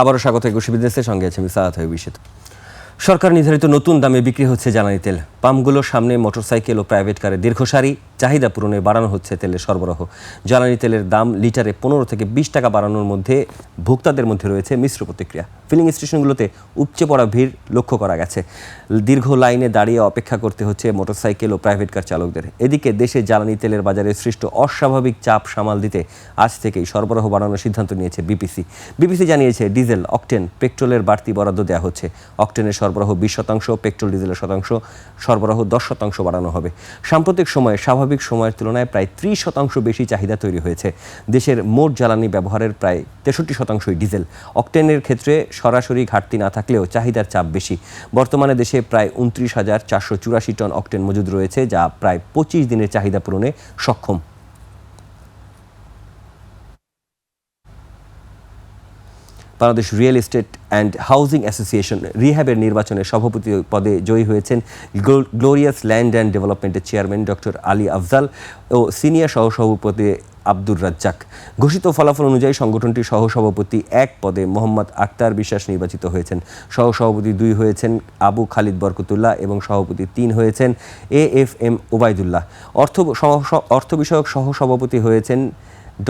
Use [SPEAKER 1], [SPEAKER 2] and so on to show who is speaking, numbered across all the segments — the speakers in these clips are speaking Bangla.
[SPEAKER 1] আবারও স্বাগত একুশে বিজনেসের সঙ্গে আছে আমি সাহাত বিশিত। সরকার নির্ধারিত নতুন দামে বিক্রি হচ্ছে জ্বালানি তেল। পাম্পগুলোর সামনে মোটরসাইকেল ও প্রাইভেট কারের দীর্ঘ সারি। চাহিদা পূরণে বাড়ানো হচ্ছে তেলের সরবরাহ। জ্বালানি তেলের দাম লিটারে 15 থেকে 20 টাকা বাড়ানোর মধ্যে ভোক্তাদের মধ্যে রয়েছে মিশ্র প্রতিক্রিয়া। ফিলিং স্টেশনগুলোতে উপচে পড়া ভিড় লক্ষ্য করা গেছে। দীর্ঘ লাইনে দাঁড়িয়ে অপেক্ষা করতে হচ্ছে মোটরসাইকেল ও প্রাইভেট কার চালকদের। এদিকে দেশে জ্বালানি তেলের বাজারে সৃষ্ট অস্বাভাবিক চাপ সামাল দিতে আজ থেকেই সরবরাহ বাড়ানোর সিদ্ধান্ত নিয়েছে বিপিসি জানিয়েছে ডিজেল, অকটেন, পেট্রোলের বাড়তি বরাদ্দ দেওয়া হচ্ছে। অকটেনের সরবরাহ 20%, পেট্রোল ডিজেলের শতাংশ সরবরাহ 10% বাড়ানো হবে। সাম্প্রতিক সময়ে স্বাভাবিক সময়ের তুলনায় প্রায় 30% বেশি চাহিদা তৈরি হয়েছে। দেশের মোট জ্বালানি ব্যবহারের প্রায় 63%ই ডিজেল। অকটেনের ক্ষেত্রে সরাসরি ঘাটতি না থাকলেও চাহিদার চাপ বেশি। বর্তমানে দেশে প্রায় 29,484 টন অকটেন মজুদ রয়েছে, যা প্রায় 25 দিনের চাহিদা পূরণে সক্ষম। Bangladesh real estate and housing association রিহ্যাবের নির্বাচনে সভাপতি পদে জয়ী হয়েছেন গ্লোরিয়াস ল্যান্ড অ্যান্ড ডেভেলপমেন্টের চেয়ারম্যান ডক্টর আলী আফজাল ও সিনিয়র সহসভাপতি আব্দুর রাজ্জাক। ঘোষিত ফলাফল অনুযায়ী সংগঠনটির সহসভাপতি 1 পদে মোহাম্মদ আক্তার বিশ্বাস নির্বাচিত হয়েছেন। সহসভাপতি 2 হয়েছেন আবু খালিদ বরকতুল্লাহ এবং সভাপতি 3 হয়েছেন AFM ওবায়দুল্লাহ। অর্থ বিষয়ক সহসভাপতি হয়েছেন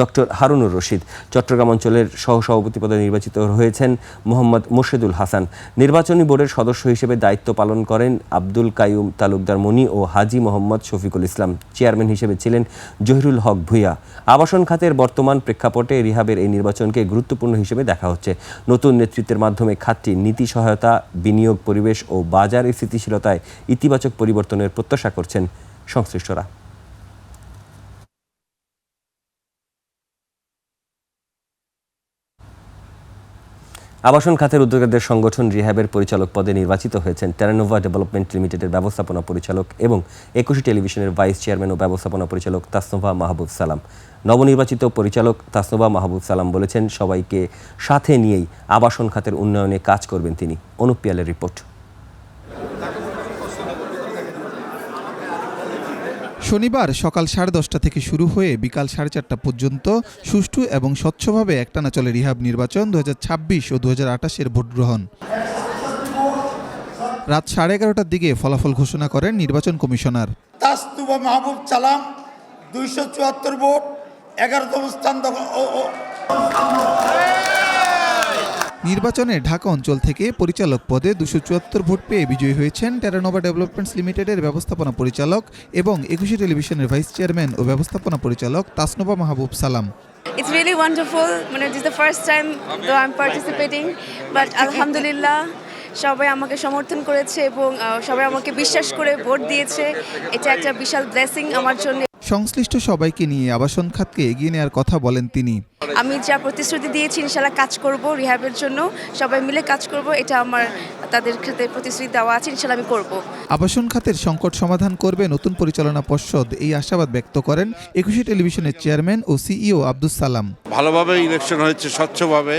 [SPEAKER 1] ডক্টর হারুনুর রশিদ। চট্টগ্রাম অঞ্চলের সহসভাপতি পদে নির্বাচিত হয়েছেন মোহাম্মদ মোর্শেদুল হাসান। নির্বাচনী বোর্ডের সদস্য হিসেবে দায়িত্ব পালন করেন আব্দুল কাইয়ুম তালুকদার মনি ও হাজি মোহাম্মদ শফিকুল ইসলাম। চেয়ারম্যান হিসেবে ছিলেন জহিরুল হক ভূঁইয়া। আবাসন খাতের বর্তমান প্রেক্ষাপটে রিহাবের এই নির্বাচনকে গুরুত্বপূর্ণ হিসেবে দেখা হচ্ছে। নতুন নেতৃত্বের মাধ্যমে খাতটি নীতি সহায়তা, বিনিয়োগ পরিবেশ ও বাজার স্থিতিশীলতায় ইতিবাচক পরিবর্তনের প্রত্যাশা করছেন সংশ্লিষ্টরা। আবাসন খাতের উদ্যোক্তাদের সংগঠন রিহ্যাবের পরিচালক পদে নির্বাচিত হয়েছেন টেরানোভা ডেভেলপমেন্ট লিমিটেডের ব্যবস্থাপনা পরিচালক এবং একুশে টেলিভিশনের ভাইস চেয়ারম্যান ও ব্যবস্থাপনা পরিচালক তাসনোভা মাহবুব সালাম। নবনির্বাচিত পরিচালক তাসনোভা মাহবুব সালাম বলেছেন, সবাইকে সাথে নিয়েই আবাসন খাতের উন্নয়নে কাজ করবেন তিনি। অনুপ পিয়ালের রিপোর্ট।
[SPEAKER 2] শনিবার সকাল 10:30 থেকে শুরু হয়ে বিকাল 4:30 পর্যন্ত সুষ্ঠু এবং স্বচ্ছভাবে একটানা চলে রিহাব নির্বাচন 2026 ও 2028-এর ভোট গ্রহণ। রাত 11:30টার দিকে ফলাফল ঘোষণা করেন নির্বাচন কমিশনার।
[SPEAKER 3] তাসনোভা মাহবুব সালাম 274 ভোট, 11তম স্থান দখল।
[SPEAKER 2] নির্বাচনে ঢাকা অঞ্চল থেকে পরিচালক পদে 274 ভোট পেয়ে বিজয়ী হয়েছেন টেরানোভা ডেভেলপমেন্টস লিমিটেডের ব্যবস্থাপনা পরিচালক এবং একুশে টেলিভিশনের ভাইস চেয়ারম্যান ও ব্যবস্থাপনা পরিচালক তাসনোভা মাহবুব সালাম।
[SPEAKER 4] It's really wonderful. This is the first time though I'm participating, but alhamdulillah সবাই আমাকে সমর্থন করেছে এবং সবাই আমাকে বিশ্বাস করে ভোট দিয়েছে। এটা একটা বিশাল ব্লেসিং আমার জন্য।
[SPEAKER 2] সংশ্লিষ্ট সবাইকে নিয়ে আবাসন খাতকে এগিয়ে নেওয়ার কথা বলেন তিনি।
[SPEAKER 4] আমি যা প্রতিশ্রুতি দিয়েছি ইনশাআল্লাহ কাজ করব, রিহ্যাবের জন্য সবাই মিলে কাজ করব, এটা আমার তাদের খাতে প্রতিশ্রুতি দেওয়া আছে, ইনশাআল্লাহ আমি করব।
[SPEAKER 2] আবাসন খাতের সংকট সমাধান করবে নতুন পরিচালনা পর্ষদ, এই আশাবাদ ব্যক্ত করেন একুশে টেলিভিশনের চেয়ারম্যান ও সিইও আব্দুস সালাম।
[SPEAKER 5] ভালোভাবে ইলেকশন হয়েছে, স্বচ্ছভাবে।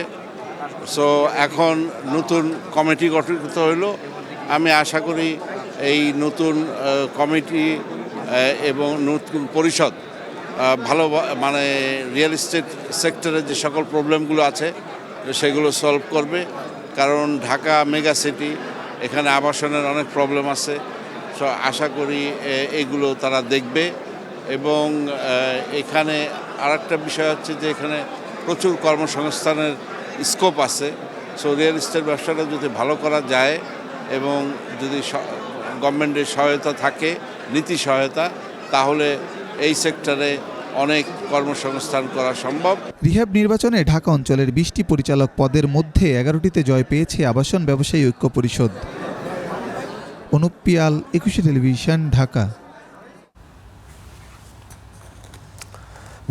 [SPEAKER 5] সো এখন নতুন কমিটি গঠিত হলো। আমি আশা করি এই নতুন কমিটি এবং নতুন পরিষদ ভালো মানে রিয়েল এস্টেট সেক্টরে যে সকল প্রবলেমগুলো আছে সেগুলো সলভ করবে। কারণ ঢাকা মেগা সিটি, এখানে আবাসনের অনেক প্রবলেম আছে। সো আশা করি এগুলো তারা দেখবে। এবং এখানে আরেকটা বিষয় হচ্ছে যে এখানে প্রচুর কর্মসংস্থানের স্কোপ আছে। সো রিয়েল এস্টেট ব্যবসাটা যদি ভালো করা যায় এবং যদি গভর্নমেন্টের সহায়তা থাকে, নীতি সহায়তা, তাহলে এই সেক্টরে অনেক কর্মসংস্থান করা সম্ভব।
[SPEAKER 2] রিহ্যাব নির্বাচনে ঢাকা অঞ্চলের 20টি পরিচালক পদের মধ্যে 11টিতে জয় পেয়েছে আবাসন ব্যবসায়ী ঐক্য পরিষদ। অনুপ পিয়াল, একুশে টেলিভিশন, ঢাকা।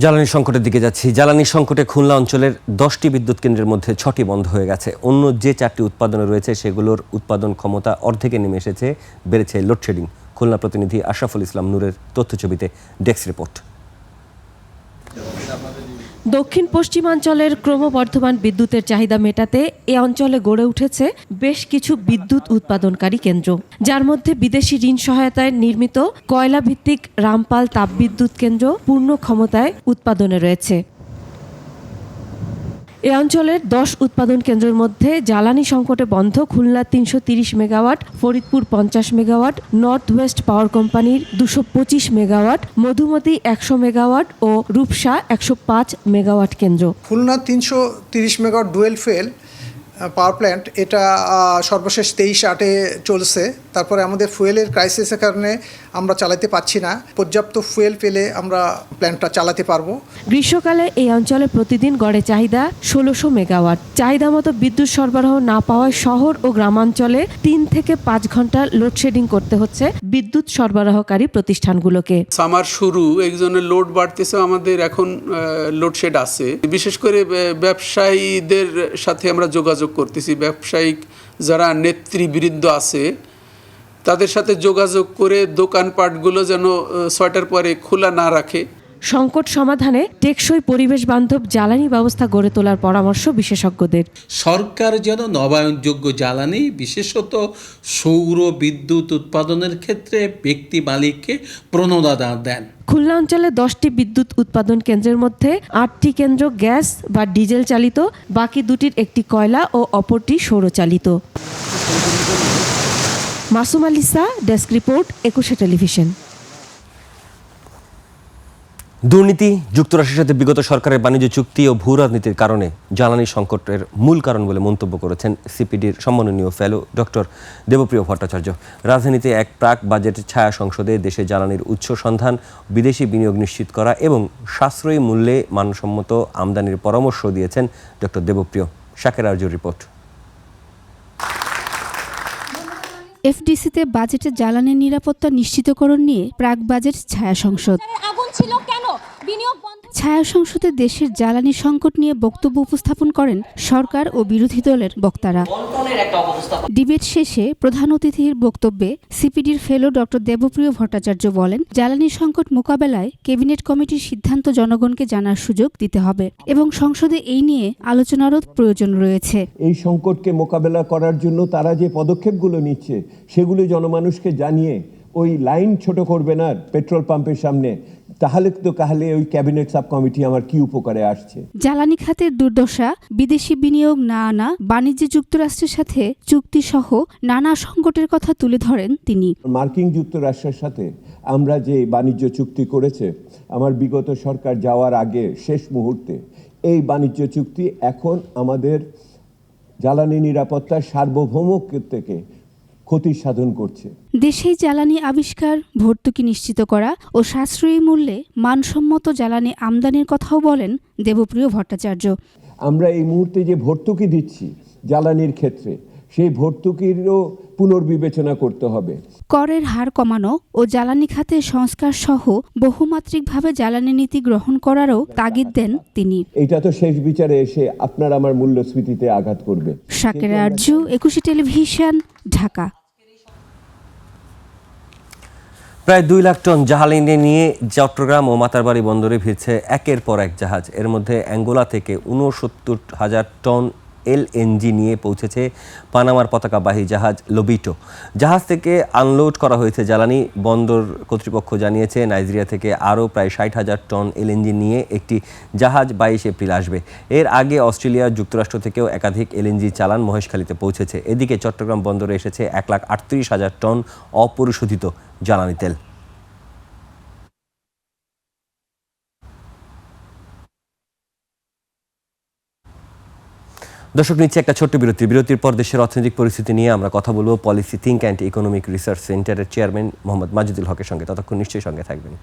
[SPEAKER 1] জ্বালানি সংকটের দিকে যাচ্ছি। জ্বালানি সংকটে খুলনা অঞ্চলের 10টি বিদ্যুৎ কেন্দ্রের মধ্যে 6টি বন্ধ হয়ে গেছে। অন্য যে 4টি উৎপাদনে রয়েছে সেগুলোর উৎপাদন ক্ষমতা অর্ধেকে নেমে এসেছে, বেড়েছে লোডশেডিং। খুলনা প্রতিনিধি আশরাফুল ইসলাম নূরের তথ্যছবিতে ডেস্ক রিপোর্ট।
[SPEAKER 6] দক্ষিণ পশ্চিমাঞ্চলের ক্রমবর্ধমান বিদ্যুতের চাহিদা মেটাতে এ অঞ্চলে গড়ে উঠেছে বেশ কিছু বিদ্যুৎ উৎপাদনকারী কেন্দ্র, যার মধ্যে বিদেশি ঋণ সহায়তায় নির্মিত কয়লা ভিত্তিক রামপাল তাপবিদ্যুৎ কেন্দ্র পূর্ণ ক্ষমতায় উৎপাদনে রয়েছে। এ অঞ্চলের 10 উৎপাদন কেন্দ্রের মধ্যে জ্বালানি সংকটে বন্ধ Khulna 330 megawatt, Faridpur 50 megawatt, north West পাওয়ার কোম্পানির 225 মেগাওয়াট, মধুমতি 100 মেগাওয়াট ও রূপসা 105 মেগাওয়াট কেন্দ্র।
[SPEAKER 7] Khulna 330 megawatt dual fuel power plant, এটা সর্বশেষ 23/8 চলছে। তারপরে আমাদের ফুয়েলের ক্রাইসিসের কারণে আমরা চালাতে পারছি না। পর্যাপ্ত ফুয়েল পেলে আমরা প্ল্যান্টটা চালাতে পারবো।
[SPEAKER 6] গ্রীষ্মকালে এই অঞ্চলে প্রতিদিন গড়ে চাহিদা 1600 মেগাওয়াট। চাহিদা মতো বিদ্যুৎ সরবরাহ না পাওয়ায় শহর ও গ্রামাঞ্চলে 3 থেকে 5 ঘন্টা লোডশেডিং করতে হচ্ছে বিদ্যুৎ সরবরাহকারী প্রতিষ্ঠানগুলোকে।
[SPEAKER 8] সামার শুরু একজনের লোড বাড়তেছে, আমাদের এখন লোডশেড আছে। বিশেষ করে ব্যবসায়ীদের সাথে আমরা যোগাযোগ করতেছি। ব্যবসায়িক যারা নেতৃবৃন্দ আছে তাদের সাথে যোগাযোগ করে দোকানপাটগুলো যেন 6টার পরে খোলা না রাখে।
[SPEAKER 6] সংকট সমাধানে টেকসই পরিবেশ বান্ধব জ্বালানি ব্যবস্থা গড়ে তোলার পরামর্শ বিশেষজ্ঞদের।
[SPEAKER 9] সরকার যেন নবায়নযোগ্য জ্বালানি, বিশেষত সৌর বিদ্যুৎ উৎপাদনের ক্ষেত্রে ব্যক্তি মালিককে প্রণোদনা দেন।
[SPEAKER 6] খুলনা অঞ্চলে 10টি বিদ্যুৎ উৎপাদন কেন্দ্রের মধ্যে 8টি কেন্দ্র গ্যাস বা ডিজেল চালিত, বাকি 2টির একটি কয়লা ও অপরটি সৌরচালিত। Masum আলিসা, desk report, 21 television.
[SPEAKER 1] দুর্নীতি, যুক্তরাষ্ট্রের সাথে বিগত সরকারের বাণিজ্য চুক্তি ও ভূ রাজনীতির কারণে জ্বালানি সংকটের মূল কারণ বলে মন্তব্য করেছেন সিপিডির সম্মাননীয় ফেলো ডক্টর দেবপ্রিয় ভট্টাচার্য। রাজধানীতে এক প্রাক বাজেট ছায়া সংসদে দেশে জ্বালানির উৎস সন্ধান, বিদেশি বিনিয়োগ নিশ্চিত করা এবং সাশ্রয়ী মূল্যে মানসম্মত আমদানির পরামর্শ দিয়েছেন ডক্টর দেবপ্রিয়। শাকের আরজুর রিপোর্ট।
[SPEAKER 10] এফডিসিতে বাজেটে জ্বালানির নিরাপত্তা নিশ্চিতকরণ নিয়ে প্রাক বাজেট ছায়া সংসদ। ছায়া সংসদে দেশের জ্বালানি সংকট নিয়ে বক্তব্য উপস্থাপন করেন সরকার ও বিরোধী দলের বক্তারা। ডিবেট শেষে প্রধান অতিথির বক্তব্যে সিপিডির ফেলো ডক্টর দেবপ্রিয় ভট্টাচার্য বলেন, জ্বালানি সংকট মোকাবেলায় ক্যাবিনেট কমিটির সিদ্ধান্ত জনগণকে জানার সুযোগ দিতে হবে এবং সংসদে এই নিয়ে আলোচনারও প্রয়োজন রয়েছে।
[SPEAKER 11] এই সংকটকে মোকাবেলা করার জন্য তারা যে পদক্ষেপগুলো নিচ্ছে সেগুলো জনমানুষকে জানিয়ে ওই লাইন ছোট করবে না পেট্রোল পাম্পের সামনে, তাহলে ওই ক্যাবিনেট সাব কমিটি আমার কি উপকারে আসছে।
[SPEAKER 10] জ্বালানি খাতের দুর্দশা, বিদেশি বিনিয়োগ না আনা, বাণিজ্যে যুক্তরাষ্ট্রের সাথে চুক্তি সহ নানা সংকটের কথা তুলে ধরেন তিনি।
[SPEAKER 11] মার্কিন যুক্তরাষ্ট্রের সাথে আমরা যে বাণিজ্য চুক্তি করেছে আমার বিগত সরকার যাওয়ার আগে শেষ মুহূর্তে, এই বাণিজ্য চুক্তি এখন আমাদের জ্বালানি নিরাপত্তার সার্বভৌমত্ব থেকে ক্ষতি সাধন করছে।
[SPEAKER 10] দেশেই জ্বালানি আবিষ্কার, ভর্তুকি নিশ্চিত করা ও সাশ্রয়ী মূল্যে মানসম্মত জ্বালানি আমদানির কথাও বলেন দেবপ্রিয় ভট্টাচার্য।
[SPEAKER 11] আমরা এই মুহূর্তে যে ভর্তুকি দিচ্ছি জ্বালানির ক্ষেত্রে, সেই ভর্তুকিরও পুনর্বিবেচনা করতে হবে।
[SPEAKER 10] করের হার কমানো ও জ্বালানি খাতে সংস্কার সহ বহুমাত্রিকভাবে জ্বালানি নীতি গ্রহণ করারও তাগিদ দেন তিনি।
[SPEAKER 11] এটা তো শেষ বিচারে এসে আপনার আমার মূল্যস্ফীতিতে আঘাত করবে।
[SPEAKER 10] শাকের আরজু, 21 টেলিভিশন, ঢাকা।
[SPEAKER 1] প্রায় 2 লাখ টন জ্বালানি নিয়ে চট্টগ্রাম ও মাতারবাড়ি বন্দরে ভিড়ছে একের পর এক জাহাজ। এর মধ্যে অ্যাঙ্গোলা থেকে 69,000 টন এলএনজি নিয়ে পৌঁছেছে পানামার পতাকাবাহী জাহাজ লোবিটো। জাহাজ থেকে আনলোড করা হয়েছে জ্বালানি। বন্দর কর্তৃপক্ষ জানিয়েছে নাইজেরিয়া থেকে আরও প্রায় 60,000 টন এলএনজি নিয়ে একটি জাহাজ 22 এপ্রিল আসবে। এর আগে অস্ট্রেলিয়া, যুক্তরাষ্ট্র থেকেও একাধিক এলএনজি চালান মহেশখালীতে পৌঁছেছে। এদিকে চট্টগ্রাম বন্দরে এসেছে 1,38,000 টন অপরিশোধিত জ্বালানি তেল। দর্শক, নিচ্ছে একটা ছোট্ট বিরতির পর দেশের অর্থনৈতিক পরিস্থিতি নিয়ে আমরা কথা বলবো policy think and economic research সেন্টারের চেয়ারম্যান মোহাম্মদ মাজিদুল হকের সঙ্গে। ততক্ষণ নিশ্চয়ই সঙ্গে থাকবেন।